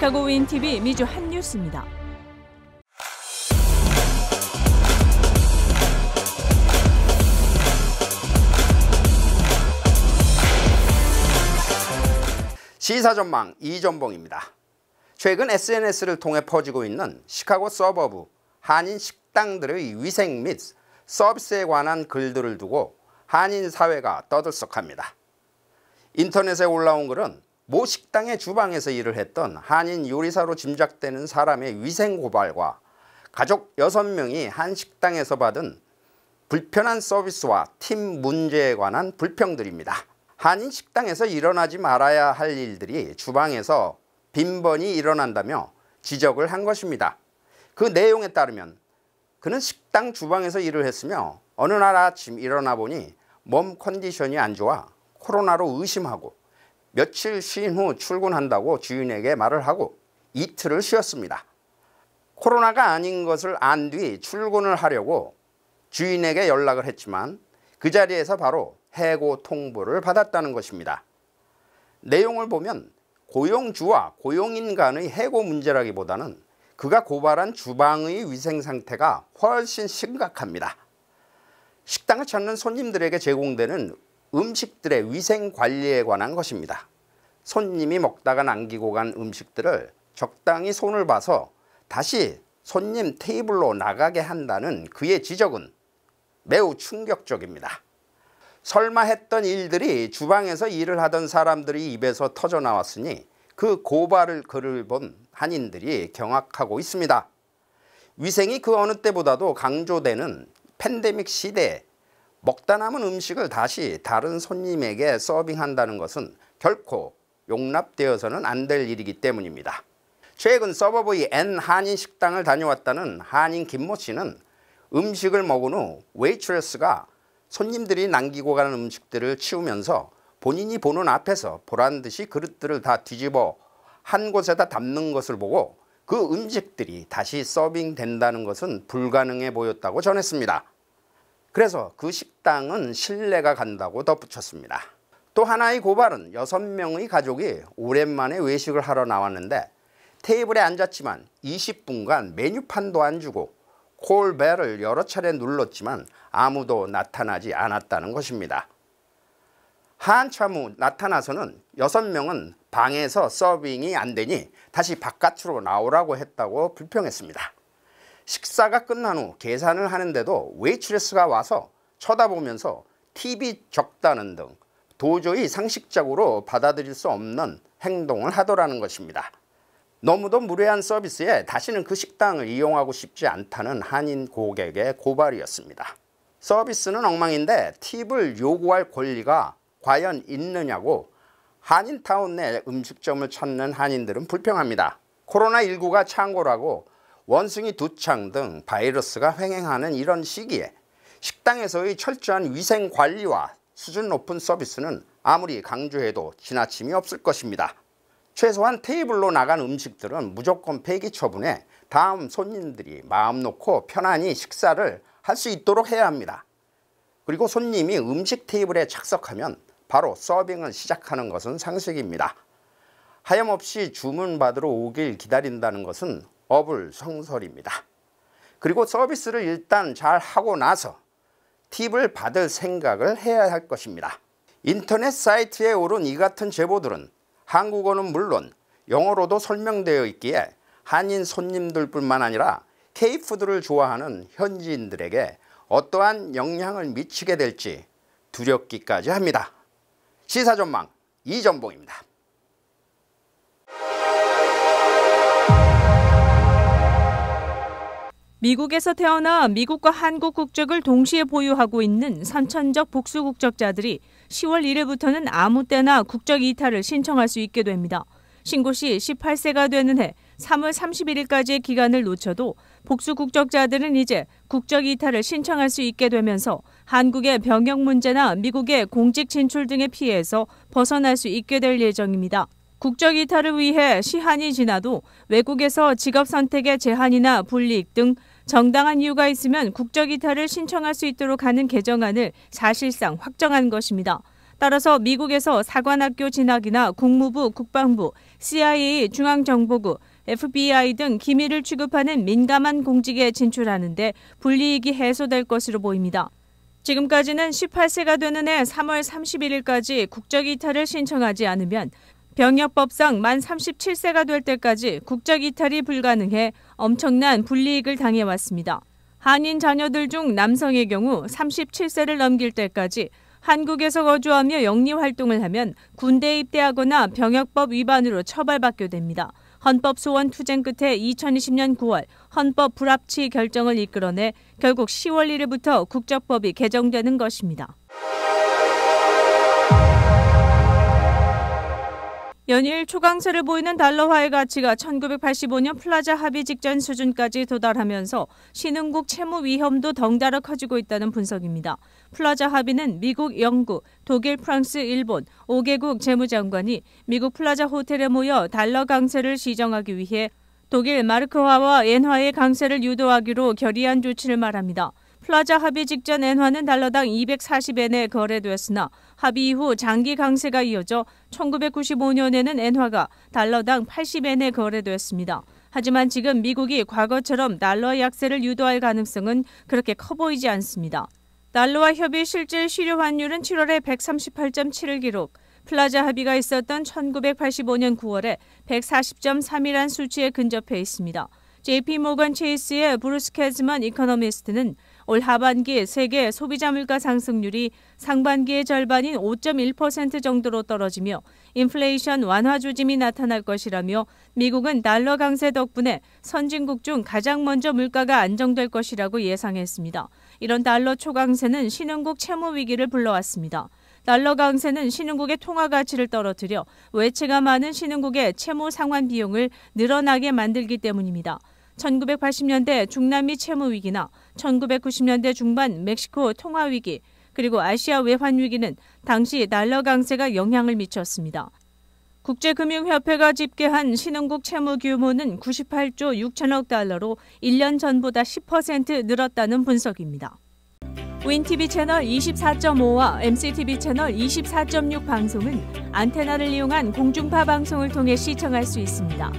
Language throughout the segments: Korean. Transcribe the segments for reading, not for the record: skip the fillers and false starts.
시카고 윈TV 미주 한뉴스입니다. 시사전망 이전봉입니다. 최근 SNS를 통해 퍼지고 있는 시카고 서버브 한인 식당들의 위생 및 서비스에 관한 글들을 두고 한인 사회가 떠들썩합니다. 인터넷에 올라온 글은 모 식당의 주방에서 일을 했던 한인 요리사로 짐작되는 사람의 위생 고발과 가족 6명이 한 식당에서 받은 불편한 서비스와 팀 문제에 관한 불평들입니다. 한인 식당에서 일어나지 말아야 할 일들이 주방에서 빈번히 일어난다며 지적을 한 것입니다. 그 내용에 따르면 그는 식당 주방에서 일을 했으며 어느 날 아침 일어나 보니 몸 컨디션이 안 좋아 코로나로 의심하고 며칠 쉰 후 출근한다고 주인에게 말을 하고 이틀을 쉬었습니다. 코로나가 아닌 것을 안 뒤 출근을 하려고 주인에게 연락을 했지만 그 자리에서 바로 해고 통보를 받았다는 것입니다. 내용을 보면 고용주와 고용인 간의 해고 문제라기보다는 그가 고발한 주방의 위생 상태가 훨씬 심각합니다. 식당을 찾는 손님들에게 제공되는 음식들의 위생 관리에 관한 것입니다. 손님이 먹다가 남기고 간 음식들을 적당히 손을 봐서 다시 손님 테이블로 나가게 한다는 그의 지적은 매우 충격적입니다. 설마 했던 일들이 주방에서 일을 하던 사람들의 입에서 터져 나왔으니 그 고발을 글을 본 한인들이 경악하고 있습니다. 위생이 그 어느 때보다도 강조되는 팬데믹 시대에 먹다 남은 음식을 다시 다른 손님에게 서빙한다는 것은 결코 용납되어서는 안 될 일이기 때문입니다. 최근 서버브의 N 한인 식당을 다녀왔다는 한인 김모 씨는 음식을 먹은 후 웨이트레스가 손님들이 남기고 가는 음식들을 치우면서 본인이 보는 앞에서 보란듯이 그릇들을 다 뒤집어 한 곳에다 담는 것을 보고 그 음식들이 다시 서빙된다는 것은 불가능해 보였다고 전했습니다. 그래서 그 식당은 신뢰가 간다고 덧붙였습니다. 또 하나의 고발은 6명의 가족이 오랜만에 외식을 하러 나왔는데 테이블에 앉았지만 20분간 메뉴판도 안 주고 콜벨을 여러 차례 눌렀지만 아무도 나타나지 않았다는 것입니다. 한참 후 나타나서는 6명은 방에서 서빙이 안 되니 다시 바깥으로 나오라고 했다고 불평했습니다. 식사가 끝난 후 계산을 하는데도 웨이트레스가 와서 쳐다보면서 팁이 적다는 등 도저히 상식적으로 받아들일 수 없는 행동을 하더라는 것입니다. 너무도 무례한 서비스에 다시는 그 식당을 이용하고 싶지 않다는 한인 고객의 고발이었습니다. 서비스는 엉망인데 팁을 요구할 권리가 과연 있느냐고 한인타운 내 음식점을 찾는 한인들은 불평합니다. 코로나19가 창궐하고 원숭이 두창 등 바이러스가 횡행하는 이런 시기에 식당에서의 철저한 위생 관리와 수준 높은 서비스는 아무리 강조해도 지나침이 없을 것입니다. 최소한 테이블로 나간 음식들은 무조건 폐기 처분해 다음 손님들이 마음 놓고 편안히 식사를 할 수 있도록 해야 합니다. 그리고 손님이 음식 테이블에 착석하면 바로 서빙을 시작하는 것은 상식입니다. 하염없이 주문받으러 오길 기다린다는 것은 어불성설입니다. 그리고 서비스를 일단 잘 하고 나서 팁을 받을 생각을 해야 할 것입니다. 인터넷 사이트에 오른 이 같은 제보들은 한국어는 물론 영어로도 설명되어 있기에 한인 손님들뿐만 아니라 K푸드를 좋아하는 현지인들에게 어떠한 영향을 미치게 될지 두렵기까지 합니다. 시사전망 이전봉입니다. 미국에서 태어나 미국과 한국 국적을 동시에 보유하고 있는 선천적 복수 국적자들이 10월 1일부터는 아무 때나 국적 이탈을 신청할 수 있게 됩니다. 신고 시 18세가 되는 해 3월 31일까지의 기간을 놓쳐도 복수 국적자들은 이제 국적 이탈을 신청할 수 있게 되면서 한국의 병역 문제나 미국의 공직 진출 등의 피해에서 벗어날 수 있게 될 예정입니다. 국적 이탈을 위해 시한이 지나도 외국에서 직업 선택의 제한이나 불이익 등 정당한 이유가 있으면 국적 이탈을 신청할 수 있도록 하는 개정안을 사실상 확정한 것입니다. 따라서 미국에서 사관학교 진학이나 국무부, 국방부, CIA, 중앙정보국, FBI 등 기밀을 취급하는 민감한 공직에 진출하는데 불이익이 해소될 것으로 보입니다. 지금까지는 18세가 되는 해 3월 31일까지 국적이탈을 신청하지 않으면 병역법상 만 37세가 될 때까지 국적이탈이 불가능해 엄청난 불이익을 당해왔습니다. 한인 자녀들 중 남성의 경우 37세를 넘길 때까지 한국에서 거주하며 영리활동을 하면 군대에 입대하거나 병역법 위반으로 처벌받게 됩니다. 헌법소원 투쟁 끝에 2020년 9월 헌법 불합치 결정을 이끌어내 결국 10월 1일부터 국적법이 개정되는 것입니다. 연일 초강세를 보이는 달러화의 가치가 1985년 플라자 합의 직전 수준까지 도달하면서 신흥국 채무 위험도 덩달아 커지고 있다는 분석입니다. 플라자 합의는 미국, 영국, 독일, 프랑스, 일본 5개국 재무장관이 미국 플라자 호텔에 모여 달러 강세를 시정하기 위해 독일 마르크화와 엔화의 강세를 유도하기로 결의한 조치를 말합니다. 플라자 합의 직전 엔화는 달러당 240엔에 거래되었으나 합의 이후 장기 강세가 이어져 1995년에는 엔화가 달러당 80엔에 거래되었습니다. 하지만 지금 미국이 과거처럼 달러 약세를 유도할 가능성은 그렇게 커 보이지 않습니다. 달러와 협의 실질 실효 환율은 7월에 138.7을 기록, 플라자 합의가 있었던 1985년 9월에 140.3이란 수치에 근접해 있습니다. JP모건 체이스의 브루스 캐즈먼 이코노미스트는 올 하반기 세계 소비자 물가 상승률이 상반기의 절반인 5.1% 정도로 떨어지며 인플레이션 완화 조짐이 나타날 것이라며 미국은 달러 강세 덕분에 선진국 중 가장 먼저 물가가 안정될 것이라고 예상했습니다. 이런 달러 초강세는 신흥국 채무 위기를 불러왔습니다. 달러 강세는 신흥국의 통화 가치를 떨어뜨려 외채가 많은 신흥국의 채무 상환 비용을 늘어나게 만들기 때문입니다. 1980년대 중남미 채무 위기나 1990년대 중반 멕시코 통화 위기, 그리고 아시아 외환 위기는 당시 달러 강세가 영향을 미쳤습니다. 국제금융협회가 집계한 신흥국 채무 규모는 98조 6천억 달러로 1년 전보다 10% 늘었다는 분석입니다. 윈TV 채널 24.5와 MCTV 채널 24.6 방송은 안테나를 이용한 공중파 방송을 통해 시청할 수 있습니다.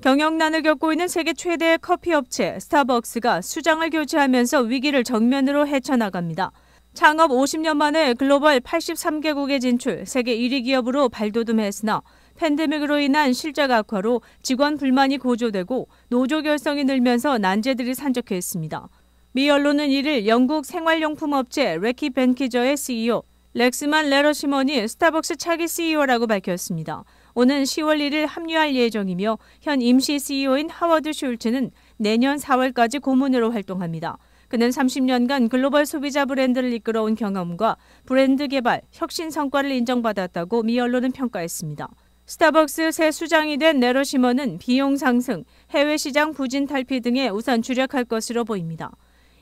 경영난을 겪고 있는 세계 최대의 커피 업체 스타벅스가 수장을 교체하면서 위기를 정면으로 헤쳐나갑니다. 창업 50년 만에 글로벌 83개국에 진출, 세계 1위 기업으로 발돋움했으나 팬데믹으로 인한 실적 악화로 직원 불만이 고조되고 노조 결성이 늘면서 난제들이 산적했습니다. 미 언론은 이를 영국 생활용품 업체 레키 벤키저의 CEO 렉스만 레러시먼이 스타벅스 차기 CEO라고 밝혔습니다. 오는 10월 1일 합류할 예정이며 현 임시 CEO인 하워드 슐츠는 내년 4월까지 고문으로 활동합니다. 그는 30년간 글로벌 소비자 브랜드를 이끌어온 경험과 브랜드 개발, 혁신 성과를 인정받았다고 미 언론은 평가했습니다. 스타벅스 새 수장이 된 레러시먼은 비용 상승, 해외 시장 부진 탈피 등에 우선 주력할 것으로 보입니다.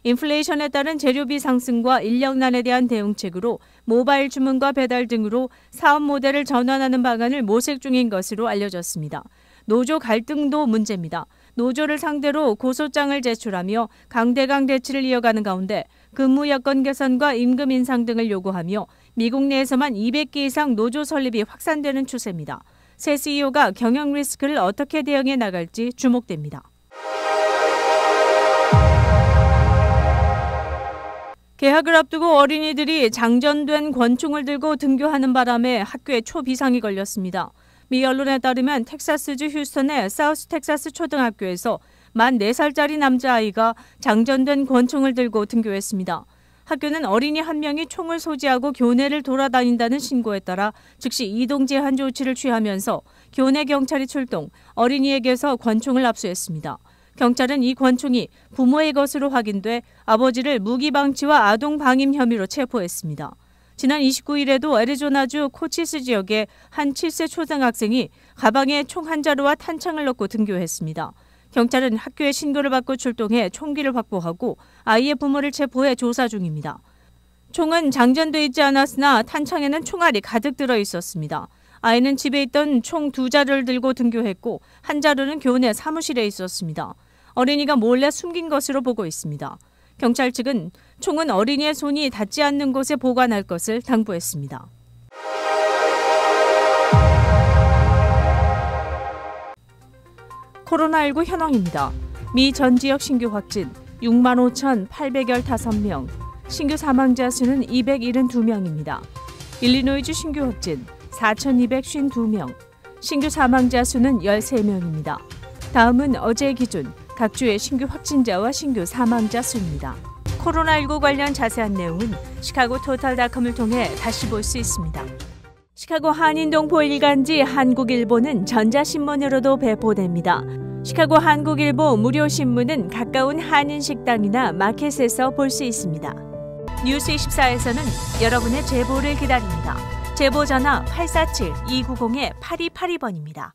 인플레이션에 따른 재료비 상승과 인력난에 대한 대응책으로 모바일 주문과 배달 등으로 사업 모델을 전환하는 방안을 모색 중인 것으로 알려졌습니다. 노조 갈등도 문제입니다. 노조를 상대로 고소장을 제출하며 강대강 대치를 이어가는 가운데 근무 여건 개선과 임금 인상 등을 요구하며 미국 내에서만 200개 이상 노조 설립이 확산되는 추세입니다. 새 CEO가 경영 리스크를 어떻게 대응해 나갈지 주목됩니다. 개학을 앞두고 어린이들이 장전된 권총을 들고 등교하는 바람에 학교에 초비상이 걸렸습니다. 미 언론에 따르면 텍사스주 휴스턴의 사우스 텍사스 초등학교에서 만 4살짜리 남자아이가 장전된 권총을 들고 등교했습니다. 학교는 어린이 한 명이 총을 소지하고 교내를 돌아다닌다는 신고에 따라 즉시 이동 제한 조치를 취하면서 교내 경찰이 출동, 어린이에게서 권총을 압수했습니다. 경찰은 이 권총이 부모의 것으로 확인돼 아버지를 무기 방치와 아동 방임 혐의로 체포했습니다. 지난 29일에도 애리조나주 코치스 지역의 한 7세 초등학생이 가방에 총 한 자루와 탄창을 넣고 등교했습니다. 경찰은 학교에 신고를 받고 출동해 총기를 확보하고 아이의 부모를 체포해 조사 중입니다. 총은 장전돼 있지 않았으나 탄창에는 총알이 가득 들어 있었습니다. 아이는 집에 있던 총 2자루를 들고 등교했고 한 자루는 교내 사무실에 있었습니다. 어린이가 몰래 숨긴 것으로 보고 있습니다. 경찰 측은 총은 어린이의 손이 닿지 않는 곳에 보관할 것을 당부했습니다. 코로나19 현황입니다. 미 전 지역 신규 확진 65,815명, 신규 사망자 수는 272명입니다. 일리노이주 신규 확진 4,252명, 신규 사망자 수는 13명입니다. 다음은 어제 기준 각 주의 신규 확진자와 신규 사망자 수입니다. 코로나19 관련 자세한 내용은 시카고 토탈닷컴을 통해 다시 볼 수 있습니다. 시카고 한인동포 일간지 한국일보는 전자신문으로도 배포됩니다. 시카고 한국일보 무료 신문은 가까운 한인식당이나 마켓에서 볼 수 있습니다. 뉴스24에서는 여러분의 제보를 기다립니다. 제보 전화 847-290-8282번입니다.